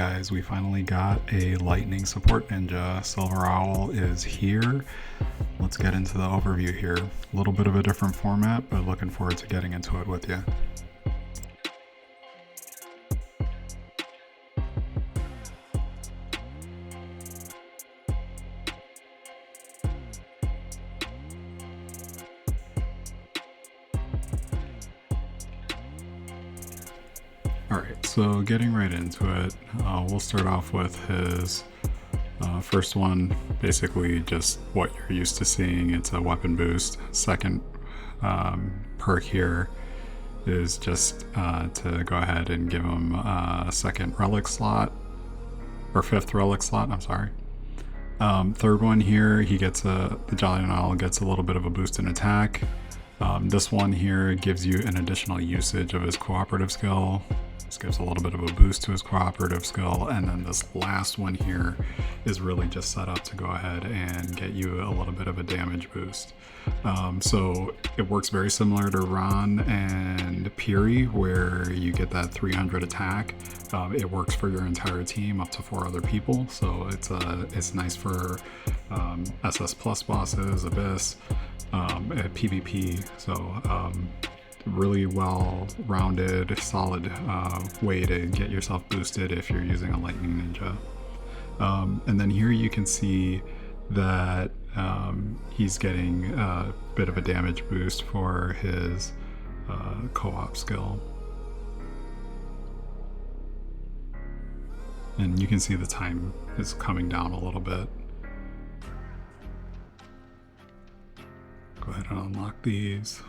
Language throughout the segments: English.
guys, we finally got a lightning support ninja. Silver Owl is here. Let's get into the overview here. A little bit of a different format, but looking forward to getting into it with you. Alright, so getting right into it, we'll start off with his first one, basically just what you're used to seeing. It's a weapon boost. Second perk here is just to go ahead and give him a second relic slot, or fifth relic slot, I'm sorry. Third one here, he gets the Jolly Owl gets a little bit of a boost in attack. This one here gives you an additional usage of his cooperative skill. This gives a little bit of a boost to his cooperative skill, and then this last one here is really just set up to go ahead and get you a little bit of a damage boost. So it works very similar to Ron and Piri, where you get that 300 attack. It works for your entire team up to 4 other people, so it's nice for SS plus bosses, Abyss, at PvP. So really well-rounded, solid way to get yourself boosted if you're using a lightning ninja. And then here you can see that he's getting a bit of a damage boost for his co-op skill. And you can see the time is coming down a little bit. Go ahead and unlock these.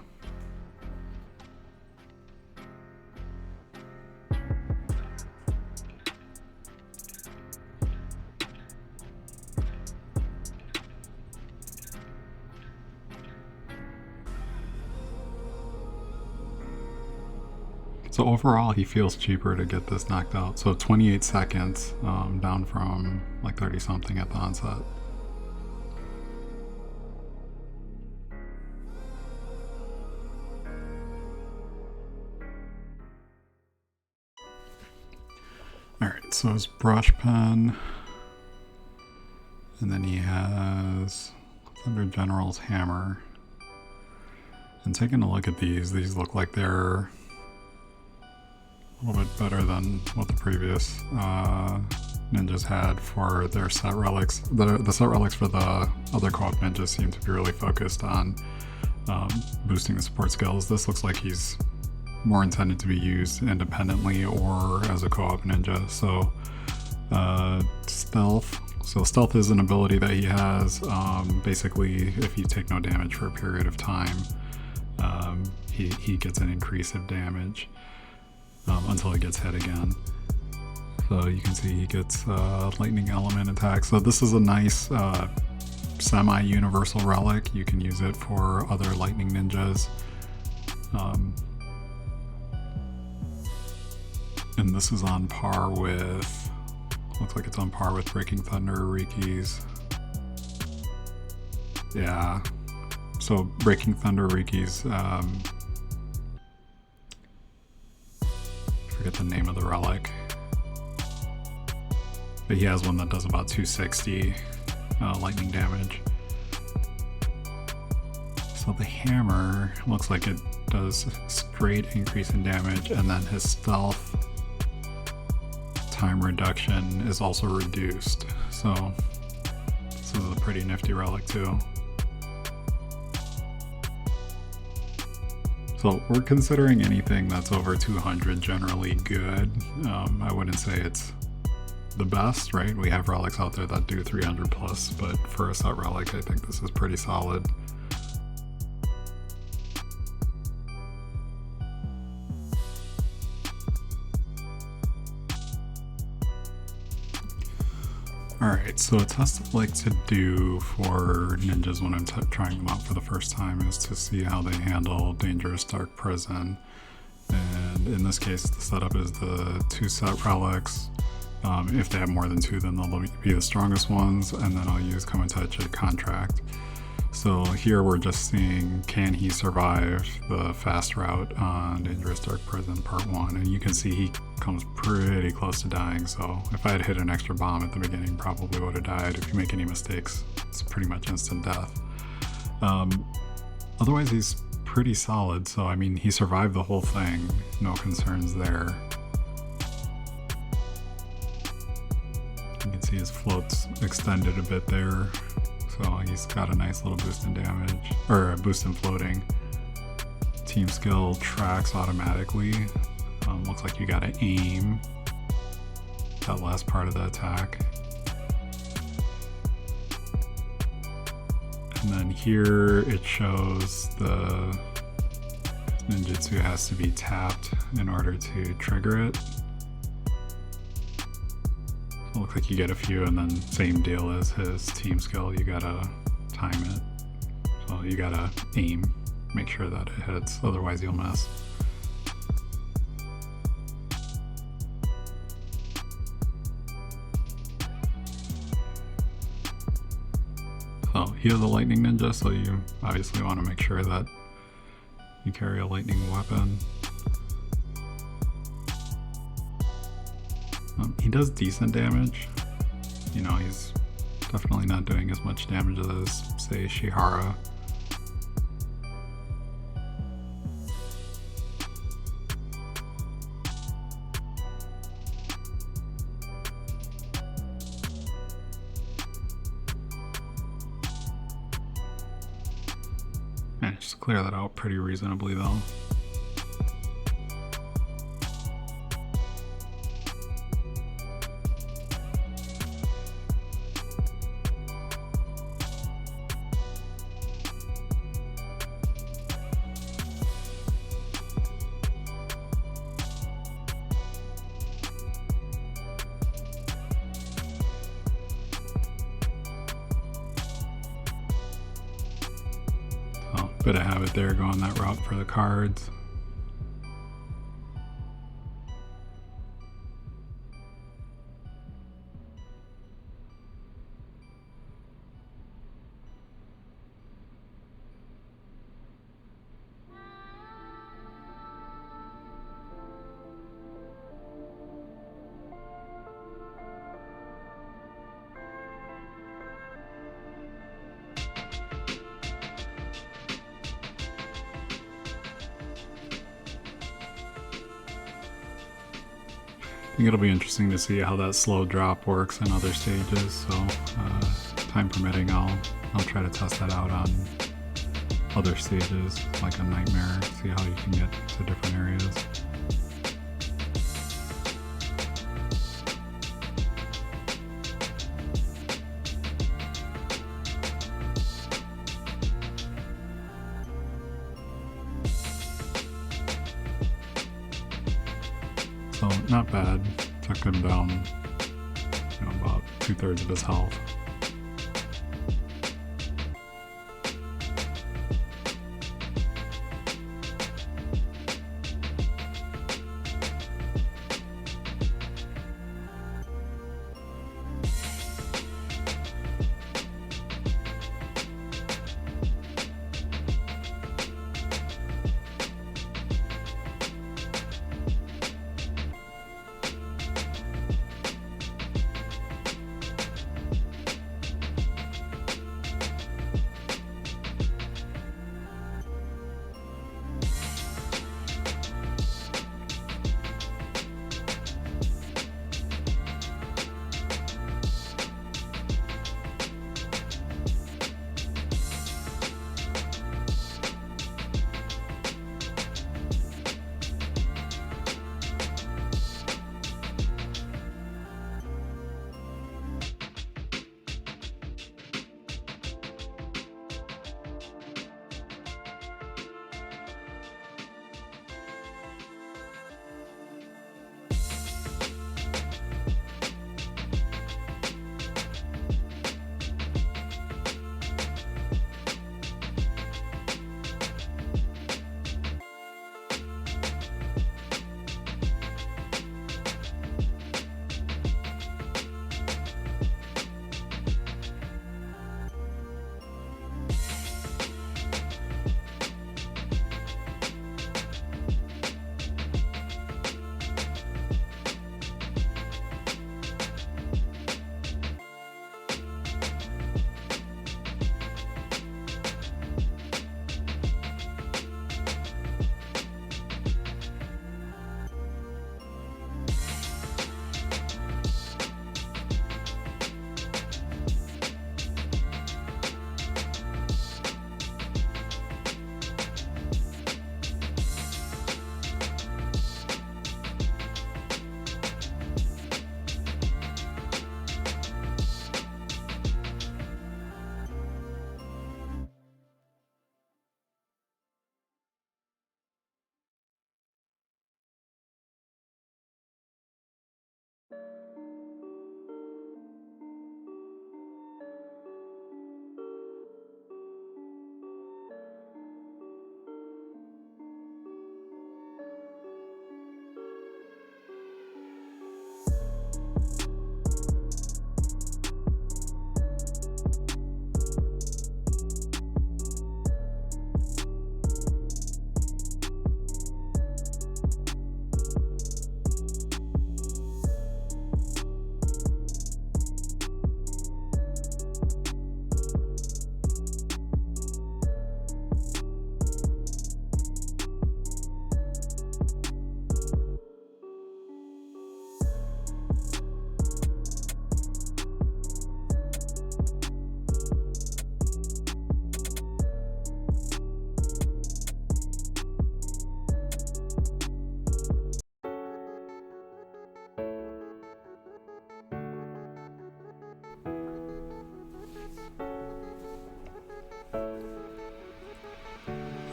So overall, he feels cheaper to get this knocked out. So 28 seconds, down from like 30 something at the onset. Alright, so his brush pen, and then he has Thunder General's hammer. And taking a look at these look like they're a little bit better than what the previous ninjas had for their set relics. The set relics for the other co-op ninjas seem to be really focused on boosting the support skills. This looks like he's more intended to be used independently or as a co-op ninja. So stealth. So stealth is an ability that he has. Basically, if you take no damage for a period of time, he gets an increase of damage until he gets hit again. So you can see he gets lightning element attack. So this is a nice semi-universal relic. You can use it for other lightning ninjas. And this is on par with, looks like it's on par with Breaking Thunder Riki's. Yeah, so Breaking Thunder Riki's, forget the name of the relic, but he has one that does about 260 lightning damage. So the hammer looks like it does straight increase in damage, and then his stealth time reduction is also reduced. So this is a pretty nifty relic too. So we're considering anything that's over 200 generally good. I wouldn't say it's the best, right? We have relics out there that do 300 plus, but for a set relic, I think this is pretty solid. Alright, so a test I like to do for ninjas when I'm trying them out for the first time is to see how they handle Dangerous Dark Prison. And in this case, the setup is the 2 set relics. If they have more than 2, then they'll be the strongest ones, and then I'll use Komotechi Contract. So here we're just seeing, can he survive the fast route on Dangerous Dark Prison Part 1? And you can see he comes pretty close to dying, so if I had hit an extra bomb at the beginning, probably would have died. If you make any mistakes, it's pretty much instant death. Otherwise, he's pretty solid, so I mean, he survived the whole thing, no concerns there. You can see his float's extended a bit there, so he's got a nice little boost in damage, or a boost in floating. Team skill tracks automatically. Looks like you gotta aim that last part of the attack. And then here it shows the ninjutsu has to be tapped in order to trigger it. So it looks like you get a few, and then same deal as his team skill, you gotta time it. So you gotta aim, make sure that it hits, otherwise you'll miss. So he is a lightning ninja, so you obviously want to make sure that you carry a lightning weapon. He does decent damage. You know, he's definitely not doing as much damage as, say, Shihara. Managed to clear that out pretty reasonably though. Bit of habit there going that route for the cards. I think it'll be interesting to see how that slow drop works in other stages, so time permitting I'll try to test that out on other stages, like a nightmare, see how you can get to different areas. So not bad, took him down, about 2/3 of his health.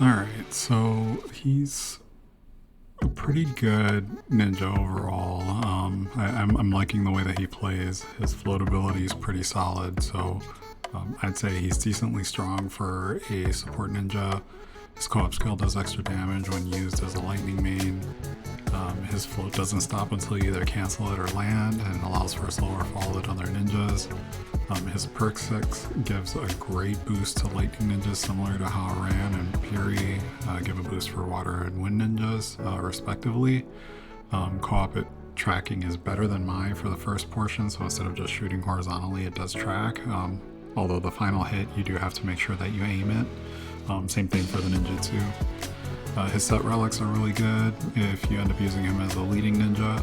Alright, so he's a pretty good ninja overall. I'm liking the way that he plays. His floatability is pretty solid, so I'd say he's decently strong for a support ninja. His co-op skill does extra damage when used as a lightning main. His float doesn't stop until you either cancel it or land, and allows for a slower fall than other ninjas. His perk 6 gives a great boost to lightning ninjas, similar to how Ran and Piri give a boost for water and wind ninjas, respectively. Co-op tracking is better than mine for the first portion, so instead of just shooting horizontally, it does track. Although the final hit, you do have to make sure that you aim it. Same thing for the ninjutsu. His set relics are really good if you end up using him as a leading ninja,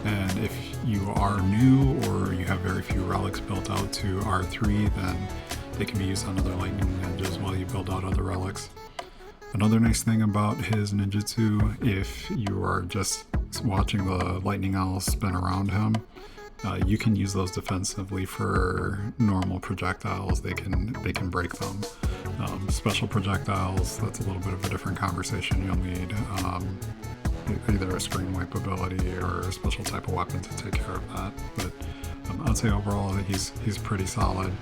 and if you are new or you have very few relics built out to R3, then they can be used on other lightning ninjas while you build out other relics. Another nice thing about his ninjutsu, if you are just watching the lightning owls spin around him, you can use those defensively for normal projectiles. They can break them. Special projectiles, that's a little bit of a different conversation. You'll need either a screen wipe ability or a special type of weapon to take care of that. But I'd say overall he's pretty solid.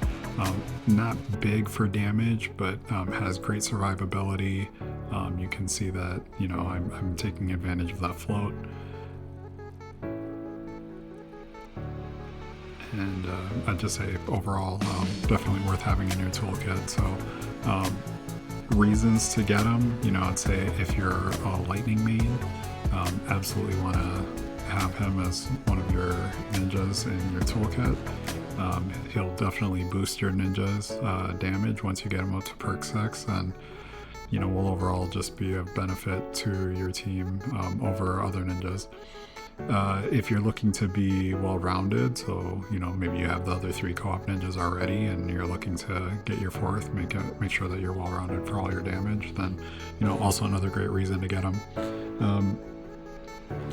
Not big for damage, but has great survivability. You can see that, I'm taking advantage of that float. And I'd just say overall, definitely worth having in your toolkit. So reasons to get him, I'd say if you're a lightning main, absolutely want to have him as one of your ninjas in your toolkit. He'll definitely boost your ninjas damage once you get him up to perk 6, and will overall just be of benefit to your team over other ninjas. If you're looking to be well-rounded, so maybe you have the other 3 co-op ninjas already and you're looking to get your 4th, make sure that you're well-rounded for all your damage, then also another great reason to get him.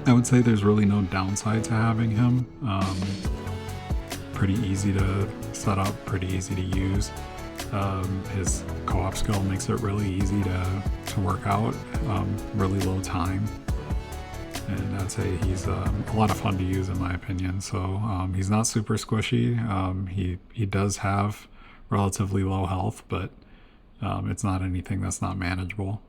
I would say there's really no downside to having him. Pretty easy to set up, pretty easy to use. His co-op skill makes it really easy to work out, really low time. And I'd say he's a lot of fun to use in my opinion. So he's not super squishy. He does have relatively low health, but it's not anything that's not manageable.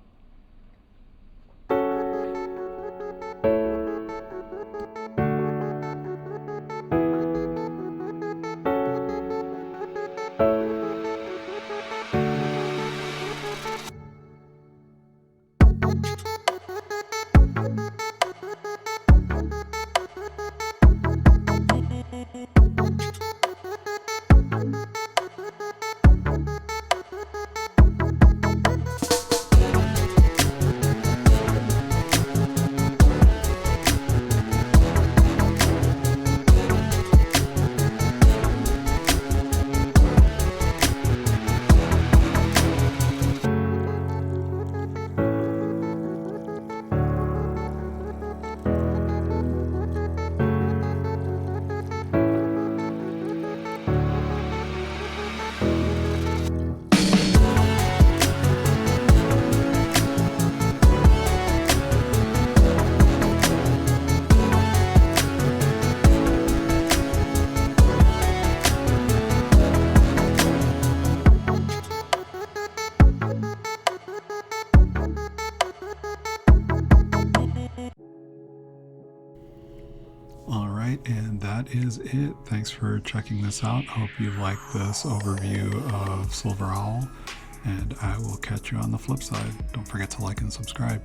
Alright, and that is it. Thanks for checking this out. Hope you liked this overview of Silver Owl, and I will catch you on the flip side. Don't forget to like and subscribe.